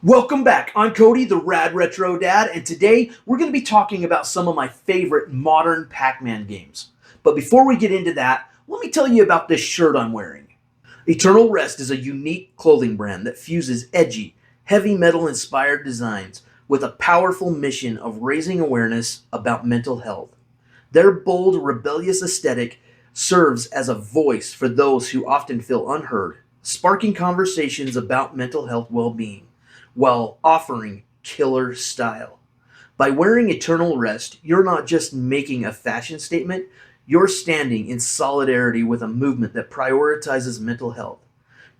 Welcome back. I'm Cody, the Rad Retro Dad, and today we're going to be talking about some of my favorite modern Pac-Man games. But before we get into that, let me tell you about this shirt I'm wearing. Eternal Rest is a unique clothing brand that fuses edgy, heavy metal inspired designs with a powerful mission of raising awareness about mental health. Their bold, rebellious aesthetic serves as a voice for those who often feel unheard, sparking conversations about mental health well-being while offering killer style. By wearing Eternal Rest, you're not just making a fashion statement, you're standing in solidarity with a movement that prioritizes mental health.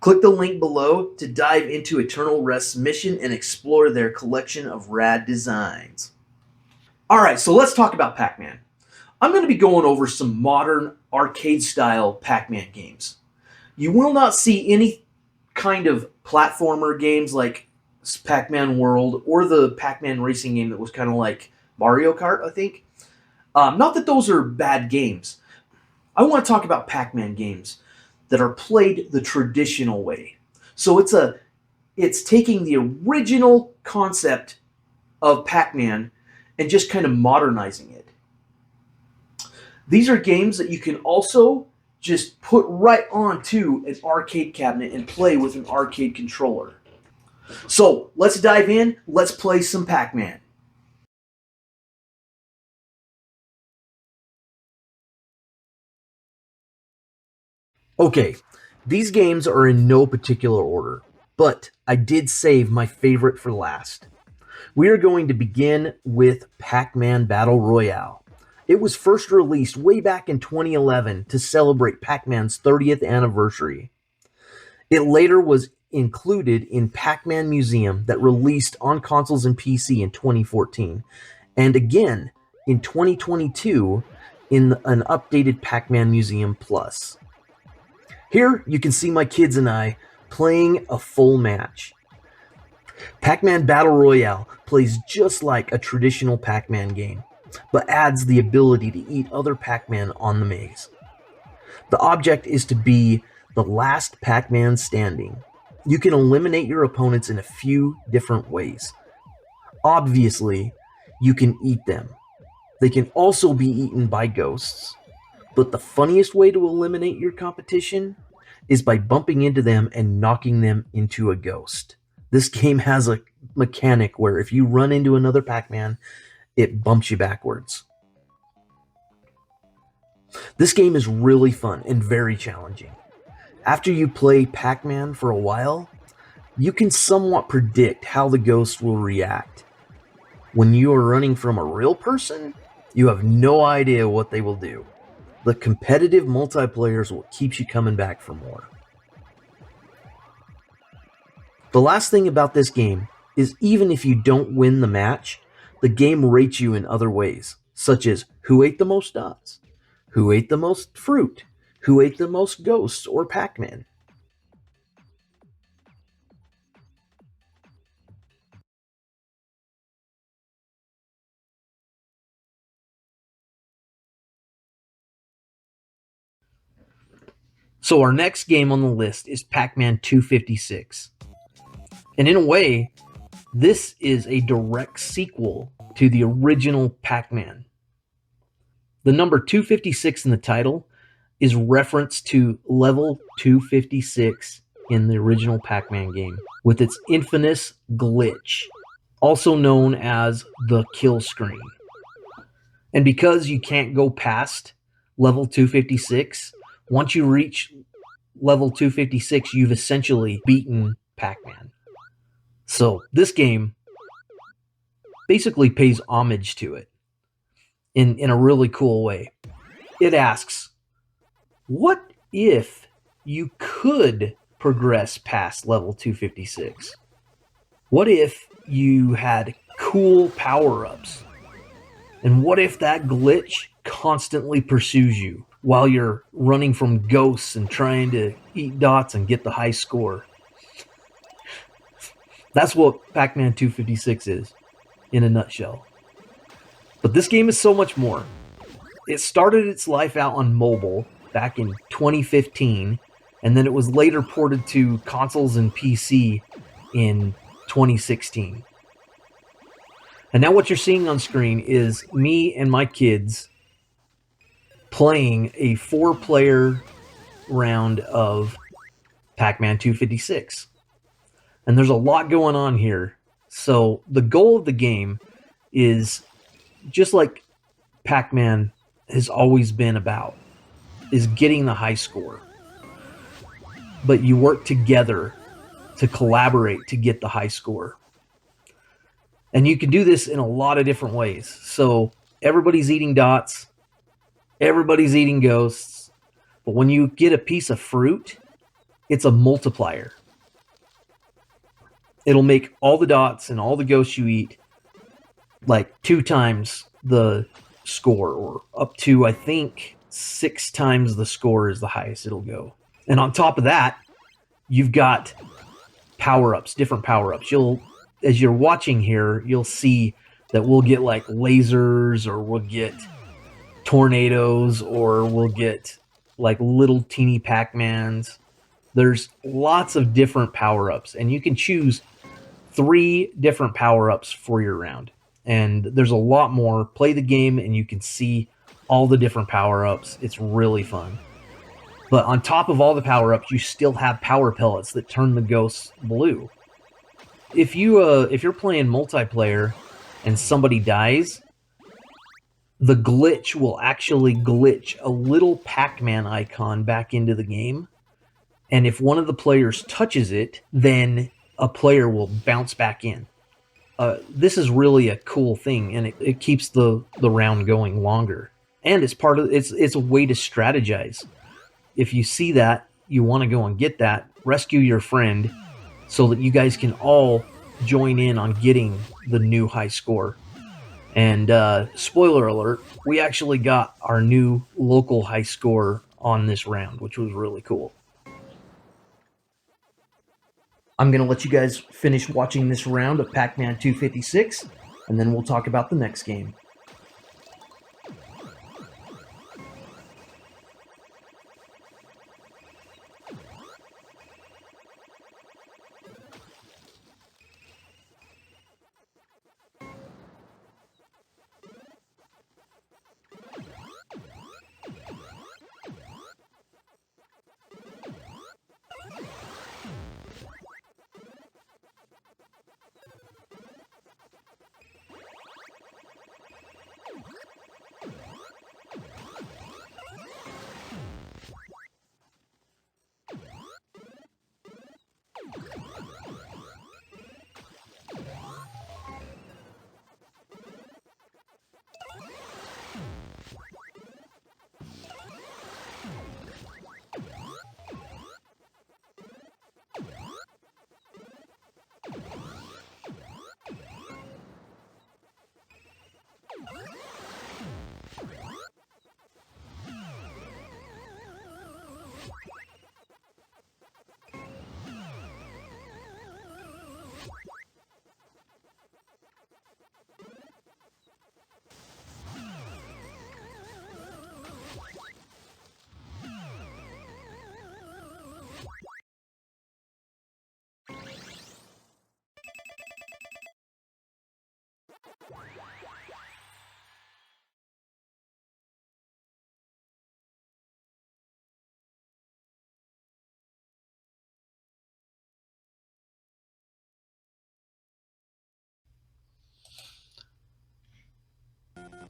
Click the link below to dive into Eternal Rest's mission and explore their collection of rad designs. Alright, so let's talk about Pac-Man. I'm going to be going over some modern arcade-style Pac-Man games. You will not see any kind of platformer games like Pac-Man World or the Pac-Man racing game that was kind of like Mario Kart, I think. Not that those are bad games. I want to talk about Pac-Man games that are played the traditional way. So it's taking the original concept of Pac-Man and just kind of modernizing it. These are games that you can also just put right onto an arcade cabinet and play with an arcade controller. So let's dive in, let's play some Pac-Man. Okay, these games are in no particular order, but I did save my favorite for last. We are going to begin with Pac-Man Battle Royale. It was first released way back in 2011 to celebrate Pac-Man's 30th anniversary. It later was included in Pac-Man Museum that released on consoles and PC in 2014, and again in 2022 in an updated Pac-Man Museum Plus. Here you can see my kids and I playing a full match. Pac-Man Battle Royale plays just like a traditional Pac-Man game, but adds the ability to eat other Pac-Man on the maze. The object is to be the last Pac-Man standing. You can eliminate your opponents in a few different ways. Obviously, you can eat them. They can also be eaten by ghosts. But the funniest way to eliminate your competition is by bumping into them and knocking them into a ghost. This game has a mechanic where if you run into another Pac-Man, it bumps you backwards. This game is really fun and very challenging. After you play Pac-Man for a while, you can somewhat predict how the ghost will react. When you are running from a real person, you have no idea what they will do. The competitive multiplayer is what keeps you coming back for more. The last thing about this game is even if you don't win the match, the game rates you in other ways, such as who ate the most dots, who ate the most fruit, who ate the most ghosts or Pac-Man. So our next game on the list is Pac-Man 256. And in a way, this is a direct sequel to the original Pac-Man. The number 256 in the title is reference to level 256 in the original Pac-Man game, with its infamous glitch, also known as the kill screen. And because you can't go past level 256, once you reach level 256, you've essentially beaten Pac-Man. So this game basically pays homage to it in a really cool way. It asks, what if you could progress past level 256? What if you had cool power-ups? And what if that glitch constantly pursues you while you're running from ghosts and trying to eat dots and get the high score? That's what Pac-Man 256 is, in a nutshell. But this game is so much more. It started its life out on mobile back in 2015, and then it was later ported to consoles and PC in 2016. And now what you're seeing on screen is me and my kids playing a 4-player round of Pac-Man 256. And there's a lot going on here. So the goal of the game is just like Pac-Man has always been about, is getting the high score. But you work together to collaborate to get the high score. And you can do this in a lot of different ways. So everybody's eating dots, everybody's eating ghosts, but when you get a piece of fruit, it's a multiplier. It'll make all the dots and all the ghosts you eat like 2 times the score, or up to, I think, 6 times the score is the highest it'll go. And on top of that, you've got power-ups, different power-ups. As you're watching here, you'll see that we'll get like lasers, or we'll get tornadoes, or we'll get like little teeny Pac-Mans. There's lots of different power-ups, and you can choose 3 different power-ups for your round. And there's a lot more. Play the game and you can see all the different power-ups. It's really fun. But on top of all the power-ups, you still have power pellets that turn the ghosts blue. If you're playing multiplayer and somebody dies, the glitch will actually glitch a little Pac-Man icon back into the game. And if one of the players touches it, then a player will bounce back in. This is really a cool thing, and it keeps the round going longer. And it's a way to strategize. If you see that, you want to go and get that, rescue your friend so that you guys can all join in on getting the new high score. And spoiler alert, we actually got our new local high score on this round, which was really cool. I'm going to let you guys finish watching this round of Pac-Man 256, and then we'll talk about the next game.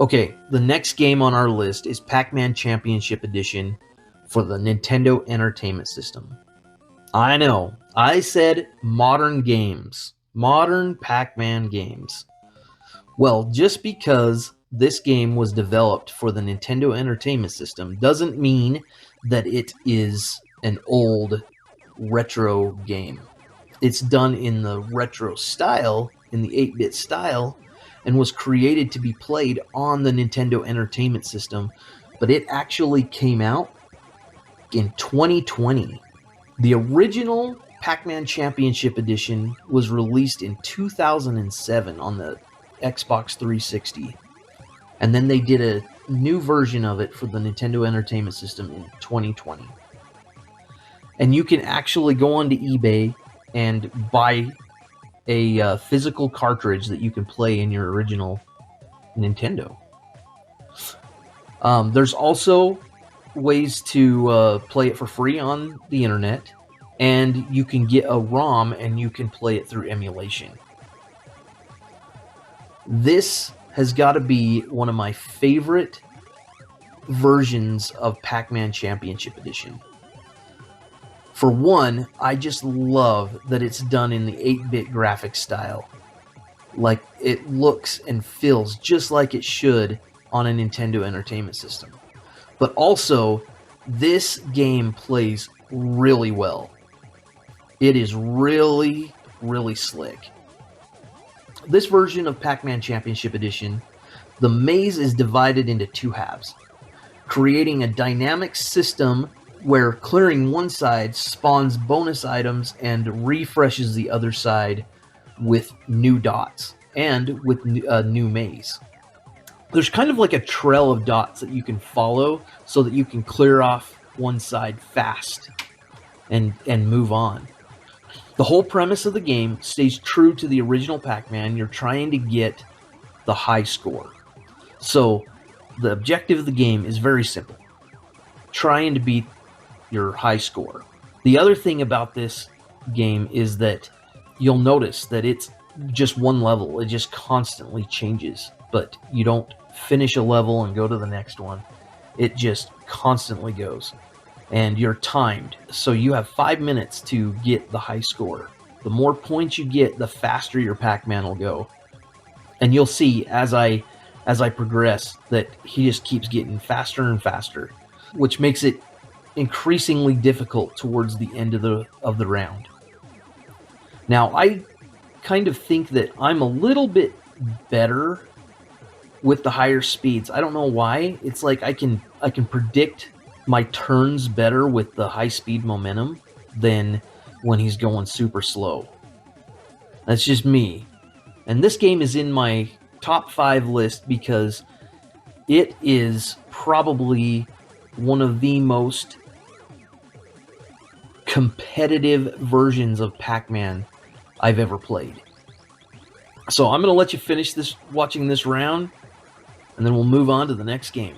Okay, the next game on our list is Pac-Man Championship Edition for the Nintendo Entertainment System. I know, I said modern games. Modern Pac-Man games. Well, just because this game was developed for the Nintendo Entertainment System doesn't mean that it is an old retro game. It's done in the retro style, in the 8-bit style, and was created to be played on the Nintendo Entertainment System, but it actually came out in 2020. The original Pac-Man Championship Edition was released in 2007 on the Xbox 360, and then they did a new version of it for the Nintendo Entertainment System in 2020. And you can actually go onto eBay and buy a physical cartridge that you can play in your original Nintendo. There's also ways to play it for free on the internet, and you can get a ROM and you can play it through emulation. This has got to be one of my favorite versions of Pac-Man Championship Edition. For one, I just love that it's done in the 8-bit graphic style. Like, it looks and feels just like it should on a Nintendo Entertainment System. But also, this game plays really well. It is really, really slick. This version of Pac-Man Championship Edition, the maze is divided into two halves, creating a dynamic system where clearing one side spawns bonus items and refreshes the other side with new dots and with a new maze. There's kind of like a trail of dots that you can follow so that you can clear off one side fast and move on. The whole premise of the game stays true to the original Pac-Man. You're trying to get the high score. So the objective of the game is very simple. Trying to beat your high score. The other thing about this game is that you'll notice that it's just one level. It just constantly changes, but you don't finish a level and go to the next one. It just constantly goes, and you're timed, so you have 5 minutes to get the high score. The more points you get, the faster your Pac-Man will go, and you'll see as I progress that he just keeps getting faster and faster, which makes it increasingly difficult towards the end of the round. Now, I kind of think that I'm a little bit better with the higher speeds. I don't know why. It's like I can predict my turns better with the high speed momentum than when he's going super slow. That's just me. And this game is in my top 5 list because it is probably one of the most competitive versions of Pac-Man I've ever played. So I'm going to let you finish watching this round, and then we'll move on to the next game.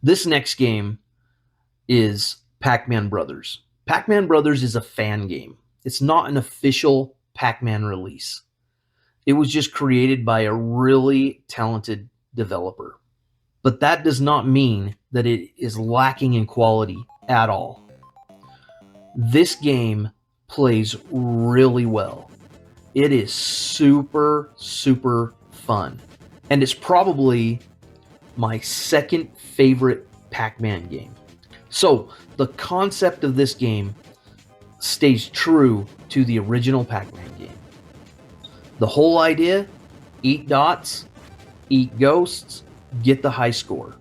This next game is Pac-Man Brothers. Pac-Man Brothers is a fan game. It's not an official Pac-Man release. It was just created by a really talented developer. But that does not mean that it is lacking in quality at all. This game plays really well. It is super, super fun. And it's probably my second favorite Pac-Man game. So, the concept of this game stays true to the original Pac-Man game. The whole idea, eat dots, eat ghosts, get the high score.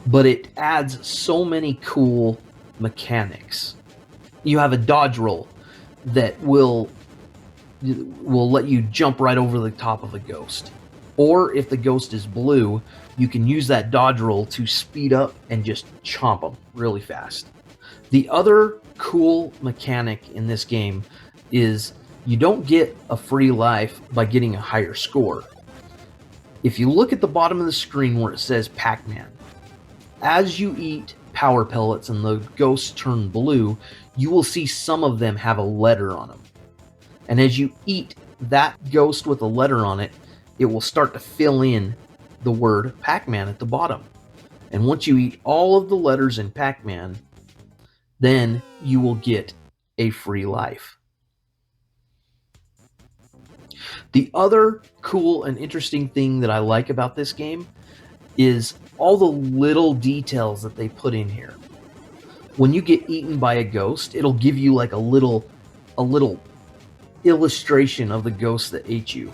But it adds so many cool mechanics. You have a dodge roll that will let you jump right over the top of a ghost. Or if the ghost is blue, you can use that dodge roll to speed up and just chomp them really fast. The other cool mechanic in this game is you don't get a free life by getting a higher score. If you look at the bottom of the screen where it says Pac-Man, as you eat power pellets and the ghosts turn blue, you will see some of them have a letter on them. And as you eat that ghost with a letter on it, it will start to fill in the word Pac-Man at the bottom. And once you eat all of the letters in Pac-Man, then you will get a free life. The other cool and interesting thing that I like about this game is all the little details that they put in here. When you get eaten by a ghost, it'll give you like a little illustration of the ghost that ate you.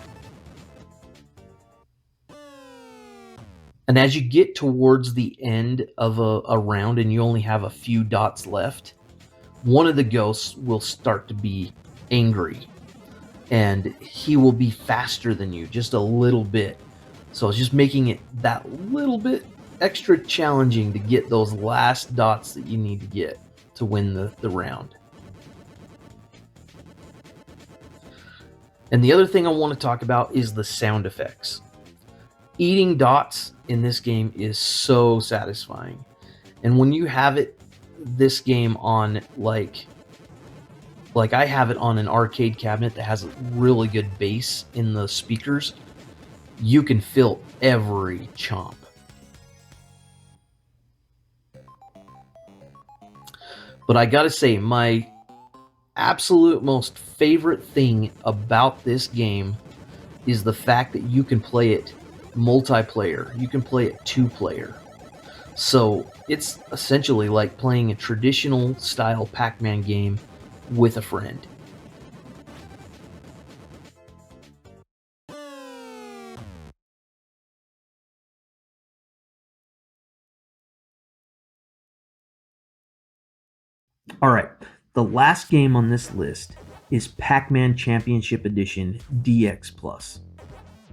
And as you get towards the end of a round and you only have a few dots left, one of the ghosts will start to be angry. And he will be faster than you, just a little bit. So it's just making it that little bit extra challenging to get those last dots that you need to get to win the round. And the other thing I want to talk about is the sound effects. Eating dots in this game is so satisfying. And when you have this game on like I have it on an arcade cabinet that has a really good bass in the speakers, you can feel every chomp. But I gotta say, my absolute most favorite thing about this game is the fact that you can play it multiplayer. You can play it 2-player. So it's essentially like playing a traditional style Pac-Man game with a friend. Alright, the last game on this list is Pac-Man Championship Edition DX Plus.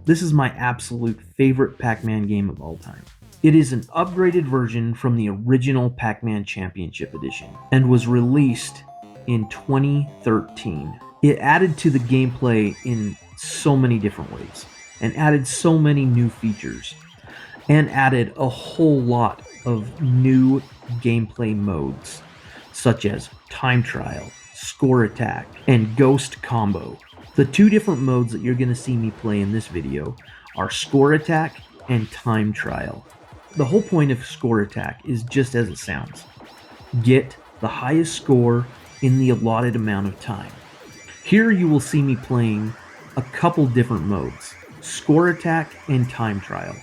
This is my absolute favorite Pac-Man game of all time. It is an upgraded version from the original Pac-Man Championship Edition and was released in 2013. It added to the gameplay in so many different ways and added so many new features and added a whole lot of new gameplay modes such as time trial, score attack, and ghost combo. The two different modes that you're going to see me play in this video are score attack and time trial. The whole point of score attack is just as it sounds. Get the highest score in the allotted amount of time. Here you will see me playing a couple different modes, score attack and time trial.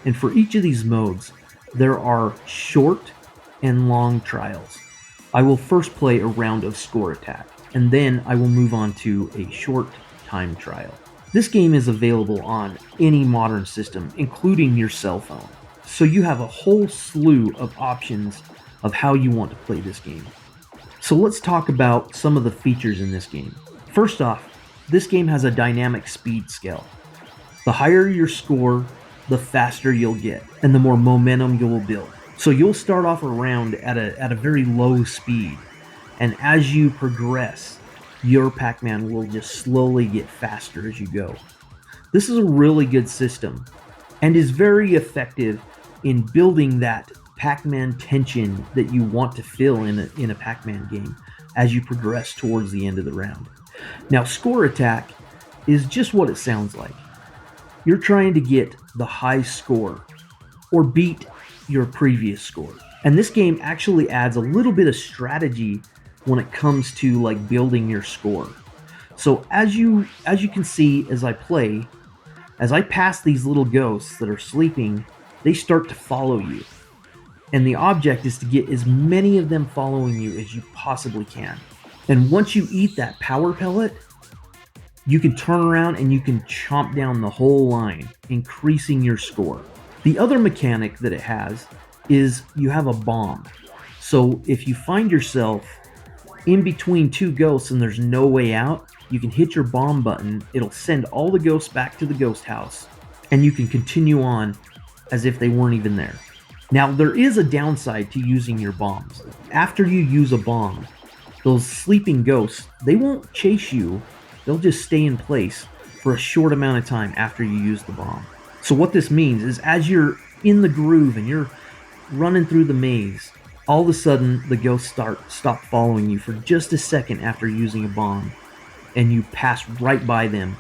And for each of these modes, there are short and long trials. I will first play a round of score attack, and then I will move on to a short time trial. This game is available on any modern system, including your cell phone. So you have a whole slew of options of how you want to play this game. So let's talk about some of the features in this game. First off, this game has a dynamic speed scale. The higher your score, the faster you'll get, and the more momentum you will build. So you'll start off a round at a very low speed, and as you progress, your Pac-Man will just slowly get faster as you go. This is a really good system, and is very effective in building that Pac-Man tension that you want to feel in a Pac-Man game as you progress towards the end of the round. Now, score attack is just what it sounds like. You're trying to get the high score or beat your previous score. And this game actually adds a little bit of strategy when it comes to like building your score. So as you can see as I play, as I pass these little ghosts that are sleeping, they start to follow you. And the object is to get as many of them following you as you possibly can. And once you eat that power pellet, you can turn around and you can chomp down the whole line, increasing your score. The other mechanic that it has is you have a bomb. So if you find yourself in between two ghosts and there's no way out, you can hit your bomb button. It'll send all the ghosts back to the ghost house, and you can continue on as if they weren't even there. Now, there is a downside to using your bombs. After you use a bomb, those sleeping ghosts, they won't chase you. They'll just stay in place for a short amount of time after you use the bomb. So what this means is as you're in the groove and you're running through the maze, all of a sudden the ghosts stop following you for just a second after using a bomb, and you pass right by them,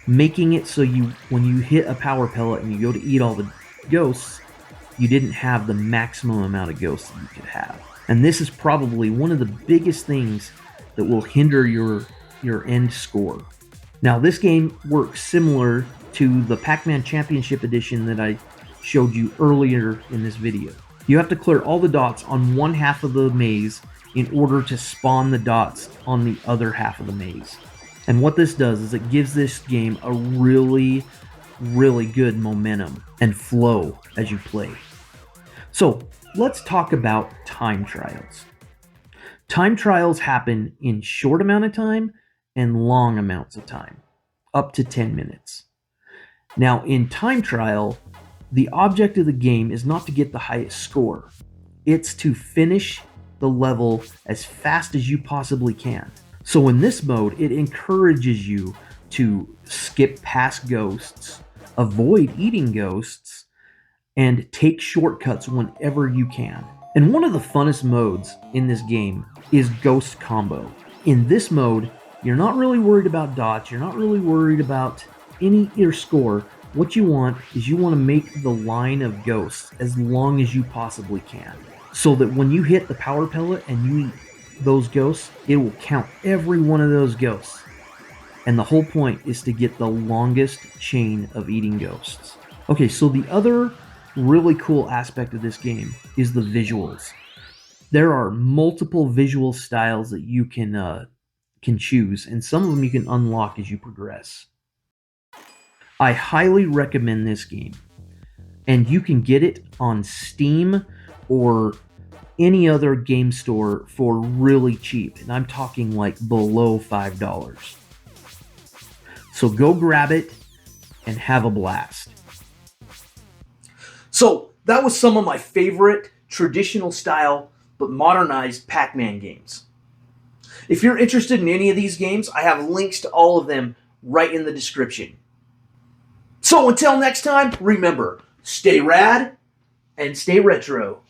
making it so when you hit a power pellet and you go to eat all the ghosts, you didn't have the maximum amount of ghosts that you could have. And this is probably one of the biggest things that will hinder your end score. Now, this game works similar to the Pac-Man Championship Edition that I showed you earlier in this video. You have to clear all the dots on one half of the maze in order to spawn the dots on the other half of the maze. And what this does is it gives this game a really, really good momentum and flow as you play. So let's talk about time trials. Time trials happen in short amount of time and long amounts of time, up to 10 minutes. Now, in time trial, the object of the game is not to get the highest score. It's to finish the level as fast as you possibly can. So in this mode, it encourages you to skip past ghosts, avoid eating ghosts, and take shortcuts whenever you can. And one of the funnest modes in this game is Ghost Combo. In this mode, you're not really worried about dots, you're not really worried about your score. What you want is you want to make the line of ghosts as long as you possibly can, so that when you hit the power pellet and you eat those ghosts, it will count every one of those ghosts. And the whole point is to get the longest chain of eating ghosts. Okay, so the other really cool aspect of this game is the visuals. There are multiple visual styles that you can choose, and some of them you can unlock as you progress. I highly recommend this game, and you can get it on Steam or any other game store for really cheap, and I'm talking like below $5. So go grab it and have a blast. So that was some of my favorite traditional style but modernized Pac-Man games. If you're interested in any of these games, I have links to all of them right in the description. So until next time, remember, stay rad and stay retro.